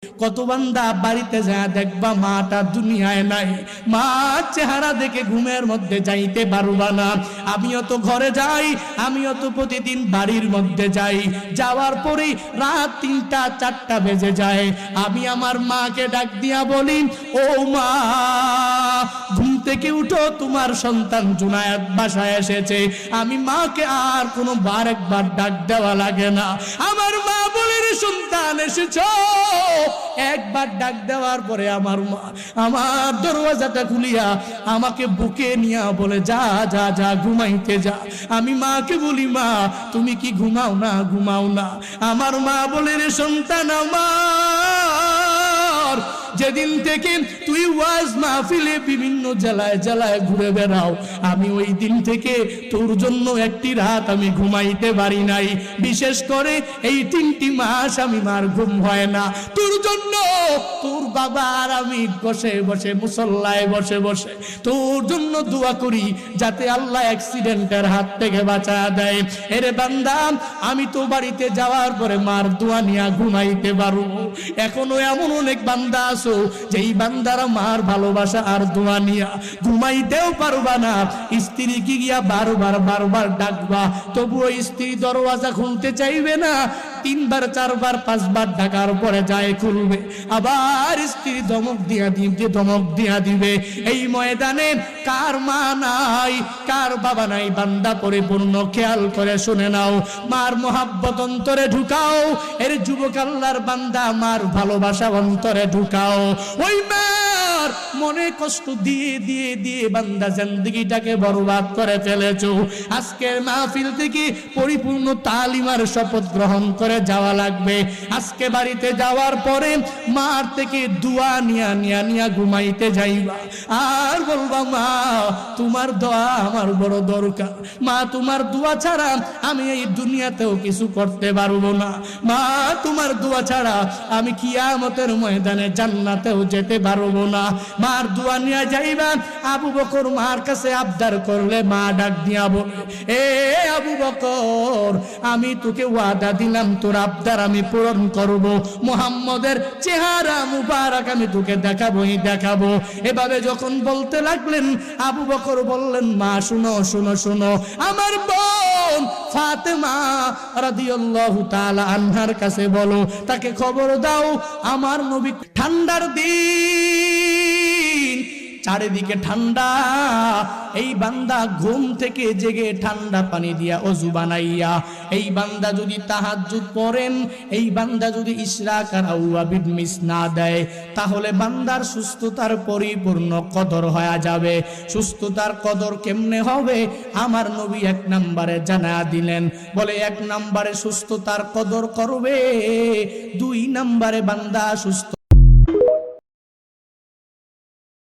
কত বান্দা বাড়িতে যায় দেখবা মাটা দুনিয়ায় নাই, মা চেহারা দেখে ঘুমের মধ্যে যাইতে পারবা না। আমিও তো ঘরে যাই, আমিও তো প্রতিদিন বাড়ির মধ্যে যাই, যাওয়ার পরেই রাত 3টা 4টা বেজে যায়। আমি আমার মাকে ডাক দিয়া বলি, ও মা ঘুম থেকে উঠো, তোমার সন্তান জুনায়েদ বাসায় এসেছে। আমি মাকে আর কোনো একবার ডাক দেওয়া লাগে না। আমার মা বলে, রে সন্তান এসেছো। একবার ডাক দেওয়ার পরে আমার মা আমার দরওয়াজাটা খুলিয়া আমাকে বুকে নিয়া বলে, যা যা যা ঘুমাইতে যা। আমি মাকে বলি, মা তুমি কি ঘুমাও না? ঘুমাও না। আমার মা বলে, রে সন্তান আমার, যেদিন থেকে তুই ওয়াজ মাহফিলে বিভিন্ন জেলায় জেলায় ঘুরে বেড়াও, আমি ওই দিন থেকে তোর জন্য একটি রাত আমি ঘুমাইতে পারি নাই। বিশেষ করে এই 3টি মাস আমি মার ঘুম হয় না। তোর জন্য তোর বাবা আর আমি বসে বসে মুসল্লায় বসে বসে তোর জন্য দোয়া করি, যাতে আল্লাহ অ্যাক্সিডেন্টের হাত থেকে বাঁচা দেয়। এরে বান্দা, আমি তো বাড়িতে যাওয়ার পরে মার দোয়া নিয়ে ঘুমাইতে পারবো। এখনো এমন অনেক বান্দা আছো যেই বান্দারা মার ভালোবাসা আর দোয়া নিয়া ঘুমাইতেও পারবা না। স্ত্রী কি গিয়া বারবার বারবার ডাকবা, তবুও স্ত্রী দরওয়াজা খুলতে চাইবে না। 3বার 4বার 5বার ডাকার পরে যায় খুলবে, আবার স্ত্রী ধমক দিয়া দিবে। এই ময়দানে কার মা নাই, কার বাবা নাই, বান্দা পরিপূর্ণ খেয়াল করে শুনে নাও। মার মোহাব্বত অন্তরে ঢুকাও। এর যুবক আল্লাহর বান্দা, মার ভালোবাসা অন্তরে ঢুকাও। ওই মার মনে কষ্ট দিয়ে দিয়ে দিয়ে বান্দা জিন্দেগিটাকে বরবাদ করে ফেলেছো। আজকের মাহফিল থেকে পরিপূর্ণ তালিমার শপথ গ্রহণ করে যাওয়া লাগবে। আজকে বাড়িতে যাওয়ার পরে মার থেকে দোয়া নিয়া ঘুমাইতে যাইবা, আর বলবা, মা তোমার দোয়া আমার বড় দরকার। মা তোমার দোয়া ছাড়া আমি এই দুনিয়াতেও কিছু করতে পারবো না। মা তোমার দোয়া ছাড়া আমি কিয়ামতের ময়দানে জান্নাতেও যেতে পারবো না। মার দোয়া নিয়ে যাইবা। আবু বকর মার কাছে আবদার করলে মা ডাক দিয়া বলে, এ আবু বকর, আমি তোকে ওয়াদা দিলাম তোর আবদার আমি পূরণ করব। মুহাম্মদের চেহারা মুবারক আমি তোকে দেখাবোই দেখাবো। এভাবে যখন বলতে লাগলেন, আবু বকর বললেন, মা শুনো শুনো শুনো, আমার বোন ফাতেমা রাদিয়াল্লাহু তাআলা আনহার কাছে বলো, তাকে খবর দাও আমার নবী ঠান্ডার দিন, চারিদিকে ঠান্ডা, এই বান্দা ঘুম থেকে জেগে ঠান্ডা পানি দিয়া ওযু বানাইয়া এই বান্দা যদি তাহাজ্জুদ পড়েন, এই বান্দা যদি ইশরাক আর আওয়াবিদ মিস না দেয়, তাহলে বান্দার সুস্থতার পরিপূর্ণ কদর হয়ে যাবে। সুস্থতার কদর কেমনে হবে? আমার নবী 1 নম্বরে জানা দিলেন, বলে 1 নম্বরে সুস্থতার কদর করবে, 2 নম্বরে বান্দা সুস্থ